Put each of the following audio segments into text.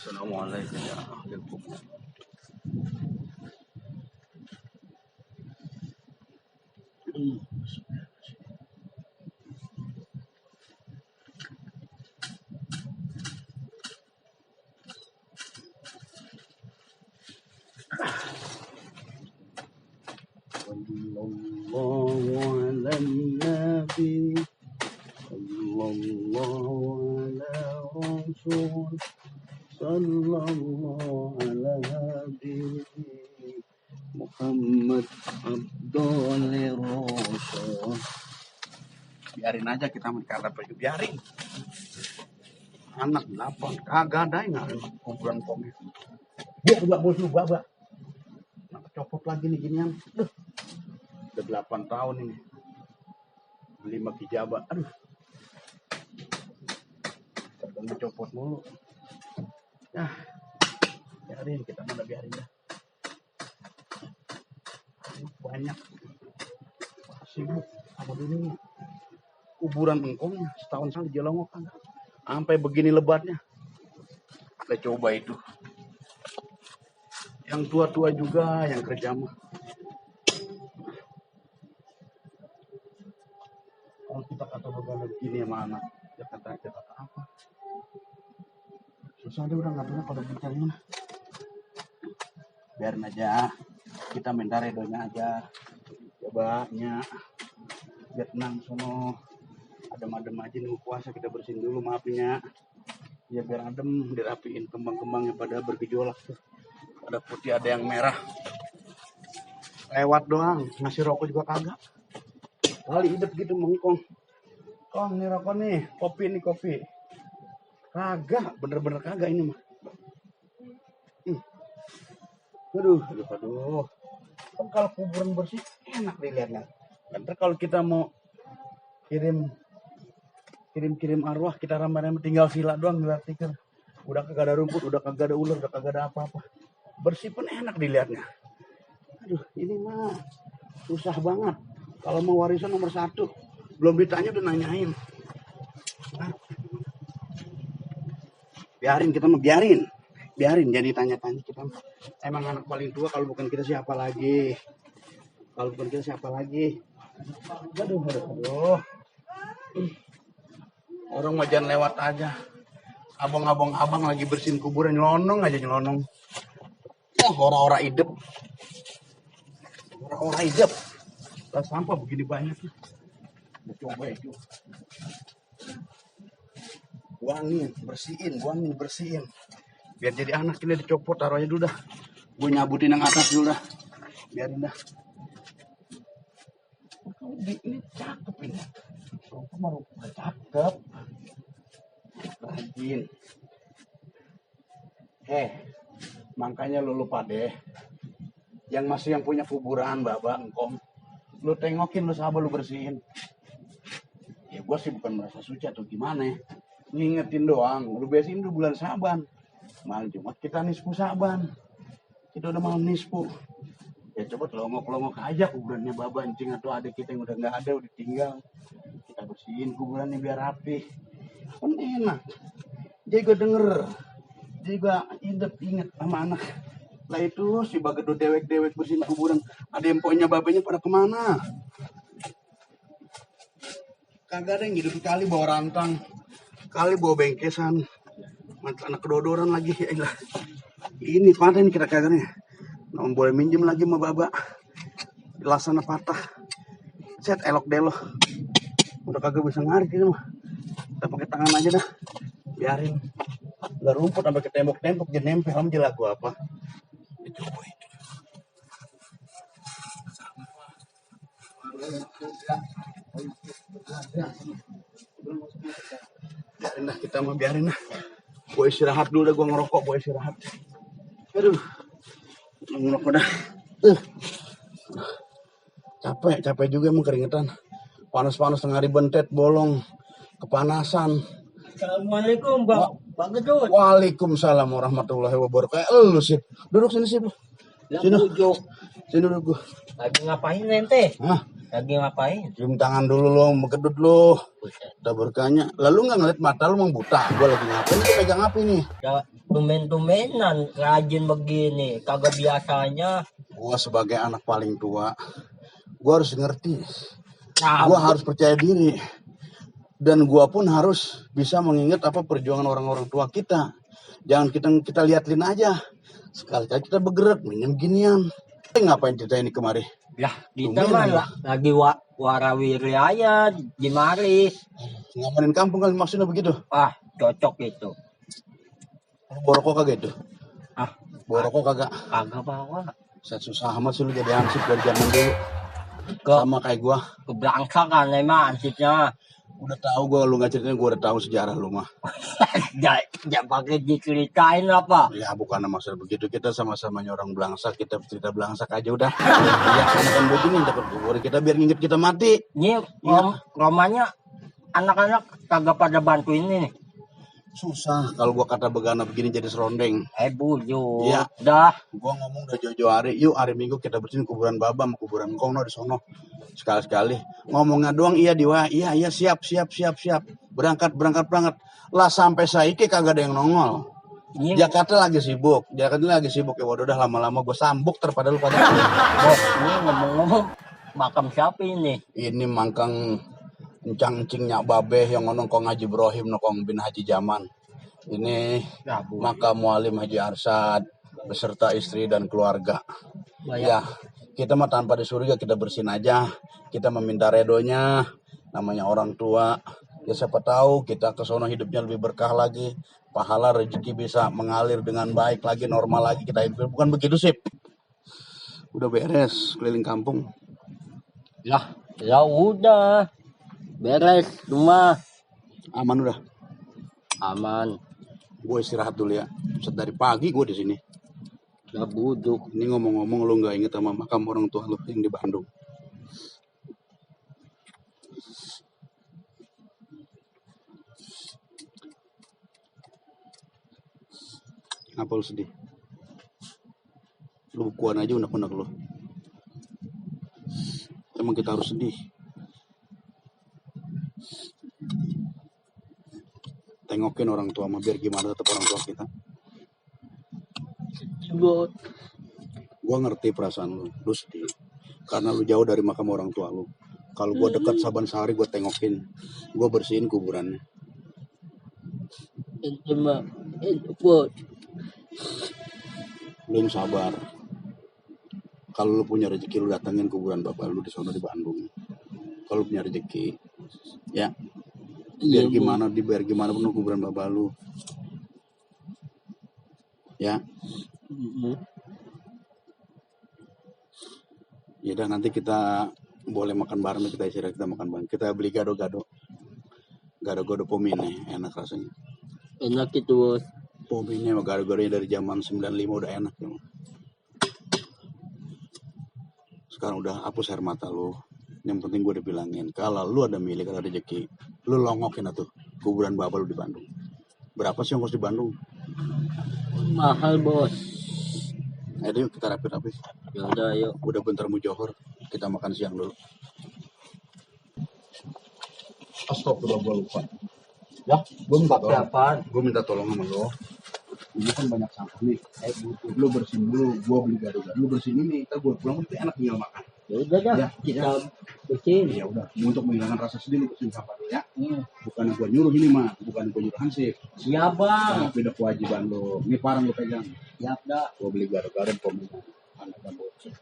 Assalamualaikum ya ahli kubur. Sallallahu ala nabi, sallallahu ala rasul, sallallahu ala habibi Muhammad Abdul Rasul. Biarin aja kita karena baju biarin. Anak 8 kagak ada yang kuburan komik. Dia juga bos lu babak. Nah, copot lagi nih ginian. Udah 8 tahun ini. Beli maki jabat. Aduh. Kadang dicopot mulu. Nah, biarin kita mana biarin dah. Banyak. Sibuk sama dunia. Kuburan engkongnya setahun sekali jelongok kan. Sampai begini lebatnya. Kita coba itu. Yang tua-tua juga yang kerja mah. Kalau kita kata begini begini sama anak, ya kata apa? Susah dia udah nggak tahu pada bicara mana. Biarin aja. Kita minta redonya aja. Coba nya. Biar tenang sono. Adem-adem aja nih puasa kita bersihin dulu maafnya. Ya biar adem dirapiin kembang-kembangnya pada bergejolak tuh. Ada putih ada yang merah. Lewat doang, ngasih rokok juga kagak. Kali hidup gitu mengkong. Kong nih rokok nih, kopi. Kagak, bener-bener kagak ini mah. Aduh. Kan kalau kuburan bersih enak dilihatnya. Ntar kalau kita mau kirim arwah kita ramai-ramai tinggal sila doang ngeliat tikar. Udah kagak ada rumput, udah kagak ada ular, udah kagak ada apa-apa. Bersih pun enak dilihatnya. Aduh, ini mah susah banget. Kalau mau warisan nomor 1, belum ditanya udah nanyain. Nah, biarin kita mah biarin jadi tanya-tanya kita. Emang anak paling tua kalau bukan kita siapa lagi? Aduh. Orang wajan lewat aja. Abang lagi bersihin kuburan nyelonong. Orang-orang hidup. Lah sampah begini banyak. Coba itu. Buangin, bersihin. Biar jadi anak ini dicopot taruhnya dulu dah. Gue nyabutin yang atas dulu dah. Biarin dah. Ini cakep ini. Rupa cakep. Rajin. Makanya lu lupa deh. Yang punya kuburan, Bapak, engkong. Lu tengokin, lu sabar, lu bersihin. Ya gue sih bukan merasa suci atau gimana ya. Ngingetin doang. Lu biasain dulu bulan Saban. Malam Jumat kita nisfu Saban. Kita udah malam nisfu. Ya coba telongok-telongok aja kuburannya Bapak, encing atau adik kita yang udah nggak ada, udah tinggal. Kita bersihin kuburannya biar rapi. Kan enak. Jadi gue denger. Jadi gue inget sama anak. Lah itu si Bagedo dewek bersihin kuburan. Ada empoknya babanya pada kemana? Kagak ada yang hidup kali bawa rantang. Kali bawa bengkesan. Anak kedodoran lagi. Ini paten kita kagaknya. Nggak boleh minjem lagi sama baba. Lasana patah. Set elok delo. Udah kagak bisa ngarik ini mah. Kita pakai tangan aja dah. Biarin. Nggak rumput sampai ke tembok-tembok jadi nempel aja lagu apa. Coba itu. Biarin dah. Gue istirahat dulu dah, gue ngerokok, gue istirahat. Aduh. Ngerokok dah. Capek juga emang keringetan. Panas-panas tengah hari bentet, bolong. Kepanasan. Assalamualaikum Bang Gedut. Waalaikumsalam warahmatullahi wabarakatuh. Lu sih. Duduk sini sih. Sini. Sini duduk gua. Lagi ngapain ente? Hah? Lagi ngapain? Cium tangan dulu lo, megedut lo. Buset. Udah berkanya. Lalu nggak ngeliat mata lu mau buta. Gua lagi ngapain? Lu pegang apa ini? Ya, tumen-tumenan rajin begini. Kagak biasanya. Gua sebagai anak paling tua, gua harus ngerti. Nah, Gua harus percaya diri. Dan gua pun harus bisa mengingat apa perjuangan orang-orang tua kita. Jangan kita liatin aja. Sekali-kali kita bergerak minum ginian. Ngapain cerita ini kemari? lah kita Tumenan mah lagi warawiri aja di Maris. Ngamarin kampung kali maksudnya begitu. Wah, cocok itu. Borokok kagak itu? Ah, Borokok kagak? kagak bawa. Saya susah amat sih lu jadi hansip dari zaman dulu. Ke Sama kayak gua. keblangsakan emang ansipnya. Udah tahu gua lu nggak ceritain, gua udah tahu sejarah lu mah. Ya pakai diceritain apa? Ya bukan masalah begitu, kita sama-sama orang belangsak, kita cerita belangsak aja udah. Ya karena kan begini dapat kubur kita biar nginget kita mati. Ini Iya. romanya anak-anak kagak pada bantuin ini nih. Susah kalau gua kata begana begini jadi serondeng. Bujuk. Iya. Dah. Gua ngomong udah jauh-jauh hari, yuk hari Minggu kita bersihin kuburan Baba sama kuburan Engkong no di sono. Sekali-sekali ngomongnya doang iya iya siap. Berangkat. Lah sampai saiki kagak ada yang nongol. Ini Jakarta lagi sibuk ya waduh udah lama-lama gue sambuk terpada lu pada. bos, ini ngomong-ngomong makam siapa ini? Ini mangkang encang-encingnya babeh yang ngomong kong Haji Ibrahim nokong bin Haji Jaman. Ini Ya, Bu. makam Mualim Haji Arsad beserta istri dan keluarga. Banyak. Ya, kita mah tanpa disuruh ya kita bersihin aja. Kita meminta redonya, namanya orang tua. Ya siapa tahu kita ke sono hidupnya lebih berkah lagi. Pahala rezeki bisa mengalir dengan baik lagi, normal lagi kita hidup. Bukan begitu sih? Udah beres keliling kampung. Ya udah. Beres rumah. Aman udah. Aman. Gue istirahat dulu ya. Dari pagi gue di sini. Ya bujuk. Ini ngomong-ngomong lu nggak inget sama makam orang tua lu yang di Bandung? Apa lu sedih? Lu bukuan aja unek-unek lu. Emang kita harus sedih. Tengokin orang tua mah biar gimana tetap orang tua kita. Gua ngerti perasaan lu sedih. Karena lu jauh dari makam orang tua lu. Kalau gua dekat saban sehari gua tengokin, gua bersihin kuburannya. Lu yang sabar. Kalau lu punya rezeki lu datengin kuburan bapak lu di sono di Bandung. Kalau punya rezeki, ya biar gimana pun kuburan bapak lu. Ya. Ya udah nanti kita boleh makan bareng, kita istirahat, kita makan bareng. Kita beli gado-gado pomine, enak rasanya. Enak itu bos. Pomine sama gado-gadonya dari zaman 95 udah enak ya. Sekarang udah hapus air mata lu. Yang penting gue udah bilangin, kalau lu ada milik, ada rezeki, lu longokin atuh kuburan bapak lu di Bandung. Berapa sih ongkos di Bandung? Mahal bos. Ayo yuk kita rapi-rapi. Ya udah yuk. Udah bentar mau johor, kita makan siang dulu. Astagfirullah, gue lupa. Ya, gue minta tolong sama lo. Ini kan banyak sampah nih. Lu bersihin dulu, gue beli gado-gado. Lu bersihin ini, ntar gue pulang itu enak tinggal makan. Ya udah dah. Ya, Kita bersihin. Ya udah, untuk menghilangkan rasa sedih lu bersihin sampah dulu ya. Bukan gue nyuruh ini mah, bukan gue nyuruh hansip. Siap bang. Tapi udah kewajiban lo. Ini parang lu pegang. Siap dah. Gue beli gado-gado peminat. Anak dan bocil.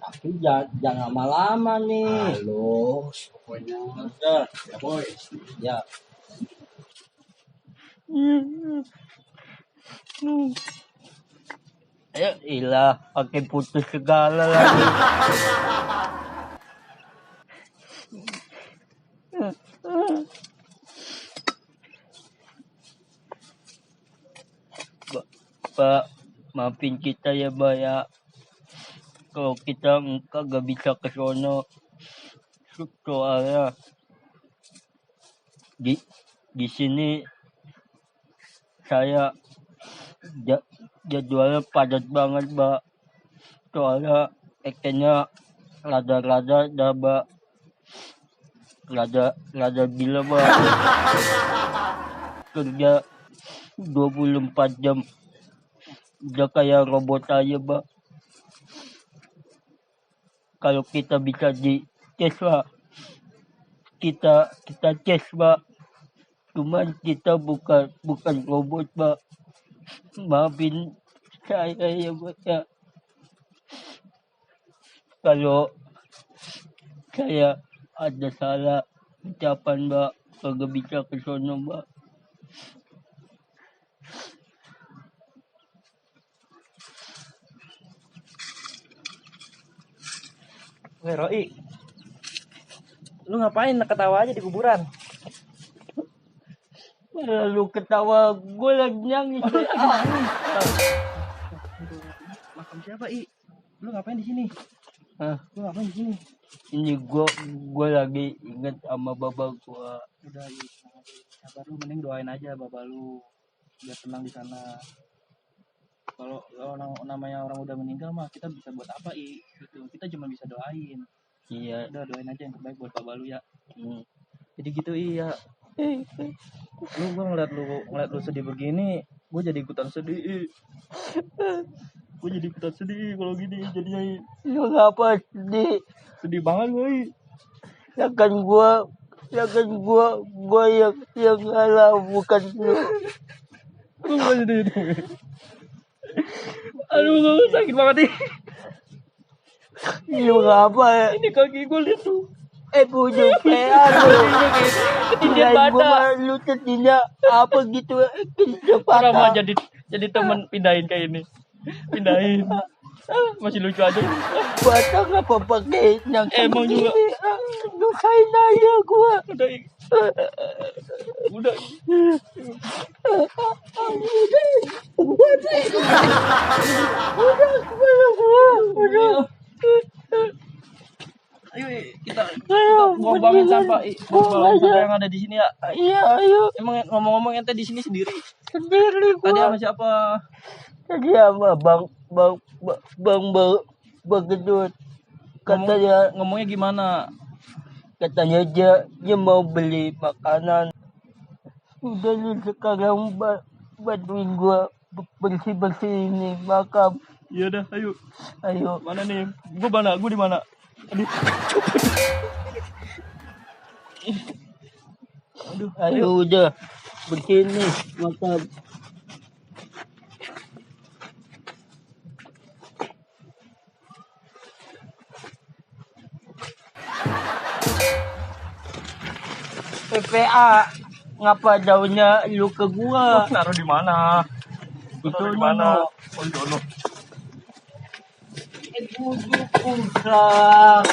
Tapi jangan lama-lama nih. Halo, pokoknya. Udah. Ya boy. Ya. Ya ilah, pakai putus segala lagi. Pak, maafin kita ya, Mbak ya. Kalau kita kagak bisa ke sono, soalnya di sini saya jadwalnya padat banget, Mbak. Soalnya kayaknya rada-rada dah Mbak. Rada gila Mbak. Kerja 24 jam. Udah kayak robot aja Mbak. Kalau kita bisa di tes Mbak. Kita tes Mbak. Cuman kita bukan robot Mbak. Maafin saya ya Mbak ya. Kalau saya ada salah ucapan Mbak, kagak bisa ke sono Mbak. Weh Roi, lu ngapain ketawa aja di kuburan? Lalu ketawa, gue lagi nangis. Makam siapa, I? Lu ngapain di sini? Hah, Lu ngapain di sini? ini gue lagi inget sama bapak gue. Udah, I. Sabar lu, mending doain aja bapak lu biar tenang di sana. Kalau namanya orang udah meninggal mah kita bisa buat apa, I? Gitu. Kita cuma bisa doain. Iya. Udah doain aja yang terbaik buat bapak lu ya. Hmm. Jadi gitu, iya. Gue ngeliat lu sedih begini, gue jadi ikutan sedih. Gue jadi ikutan sedih kalau gini jadinya. Lu ngapa sedih? Sedih banget gue. Ya kan gue yang ngalah, bukan lu. Gue sedih itu. Aduh, sakit banget nih. Lu ngapa ya? Ini kaki gue liat tuh. Bujuk PA lu. Ketindihan Kirain gua badak. mah lu ketindak apa gitu. Orang mah Kecepatan. jadi temen pindahin kayak ini. Pindahin. Masih lucu aja. Batak apa pakai yang Emang juga. Nusain aja gua. Udah. Udah. Udah. Ayo kita buang-buangin sampah. Buang sampah yang ada di sini ya. Iya, ayo. Emang ngomong-ngomong ente di sini sendiri. Sendiri Tadi gua. sama siapa? Tadi sama bang Gedut. Katanya Ngomongnya gimana? dia mau beli makanan. Udah lu sekarang bantuin gua bersih ini makam. Iya dah, ayo. Ayo. Mana nih? Gue di mana? Aduh. Ayo udah bersihin nih makam. PPA ngapa daunnya lu ke gua? Naruh di mana? Itu di mana? nono. Oh, di sono. Bujuk usah.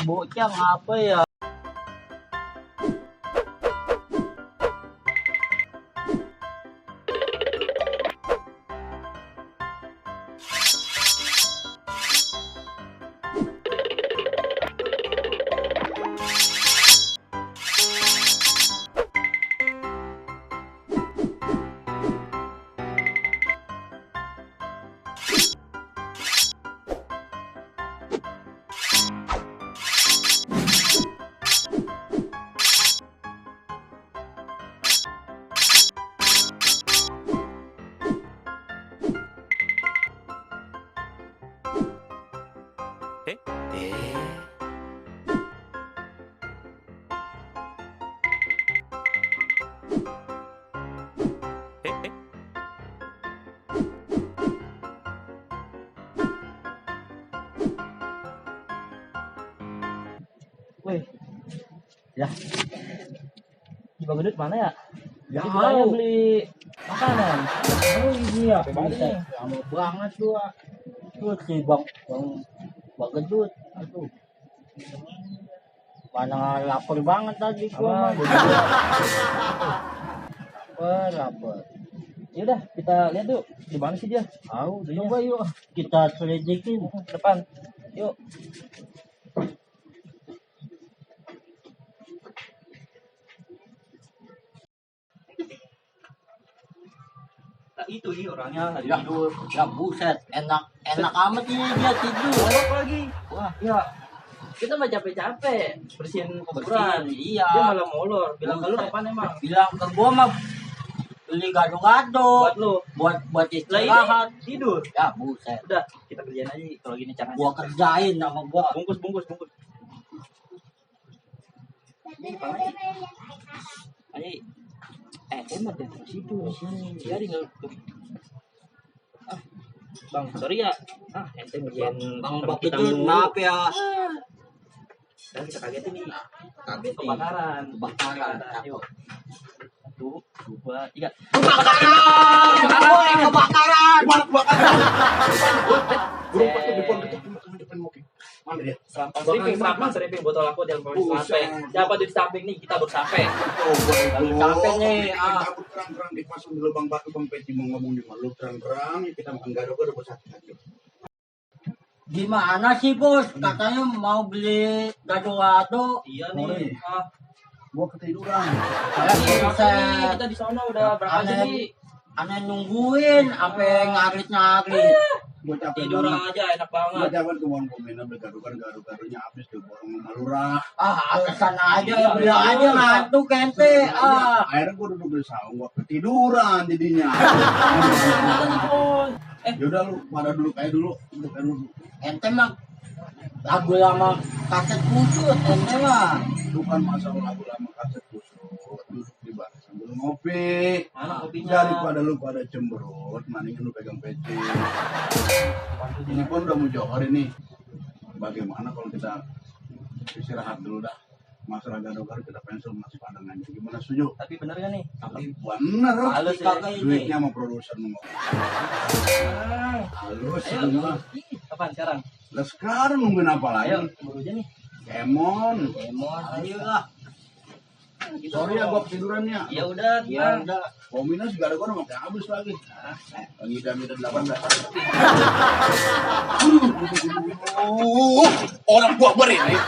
Bocah ngapa ya? Wih. Ya. Di Bang Gedut mana ya? Ya, Jadi bilangnya beli makanan. Oh iya, Bisa. lama banget gua. Tuh si bang Gedut, aduh. Mana lapar banget tadi gua. Lapar. Ya udah, kita lihat yuk. Di mana sih dia? Tahu, coba yuk kita selidikin. Depan. Yuk. Itu orangnya lagi Ya, buset, enak Enak amat ini dia tidur. Molor lagi. Wah, ya. Kita mah capek-capek bersihin kuburan. Iya. Dia malah molor. Bilang ke lu apaan emang? Bilang ke gua mah beli gado-gado. Buat lu. Buat Lah istirahat. ini tidur. Ya buset. Udah, kita kerjain aja kalau gini caranya. Gua kerjain sama gua. Bungkus. Ayo. Emang deh terus itu sini. Jadi enggak. Bang, sorry ya. Ente ngerjain Bang temen Bok kita itu mulu. maaf ya. Dan kita kagetin nih. Kaget Kebakaran. Kebakaran. Yuk. 1, 2, 3. Kebakaran. Kebakaran. Gimana kebakaran? Burung pasti di pohon depan mobil. Mana dia? Serampang seriping botol aku di dalam sampai. Siapa tuh di samping nih? Kita bersampai. Oh, Lalu capek nih, Cabut terang-terang dipasang di lubang batu Bang Peci mau ngomong di malu terang-terang kita makan gado-gado bersatu-satu. Gimana sih bos? Katanya mau beli gado-gado. Iya nih. nih. Gua ketiduran. Kita di sana udah berapa Aneh. nih? Aneh nungguin sampai ngarit-ngarit. Gua capek Tidur banget. aja enak Gua banget. capek tuh mau komentar gado-gadonya habis tuh borong sama lurah. Alasan aja bilang aja ngantuk ente. Akhirnya gua duduk di saung, gua ketiduran jadinya. Yaudah lu pada duduk aja dulu. Ente mah lagu lama kaset khusus ente mah. Bukan masalah lagu lama kaset kusut. Duduk di bar sambil ngopi. Mana kopinya? Daripada lu pada cemberut, mending lu pegang peci. Ini pun udah mau johor ini. Bagaimana kalau kita istirahat dulu dah? Masalah gado-gado kita pensiun masih padang aja. Gimana setuju? Tapi bener gak nih? Tapi bener. Halus ya. Kagak ini. Duitnya sama produser ngomong. Halus semua. Kapan sekarang? Lah sekarang nungguin apa lagi? Ayo, buru aja nih. Kemon. Emon ayo lah. Sorry ya gua ketidurannya. Ya udah, Ya tenang. udah. Kominus gado-gado makin habis lagi. Lagi dan 18. Orang gua beri nih.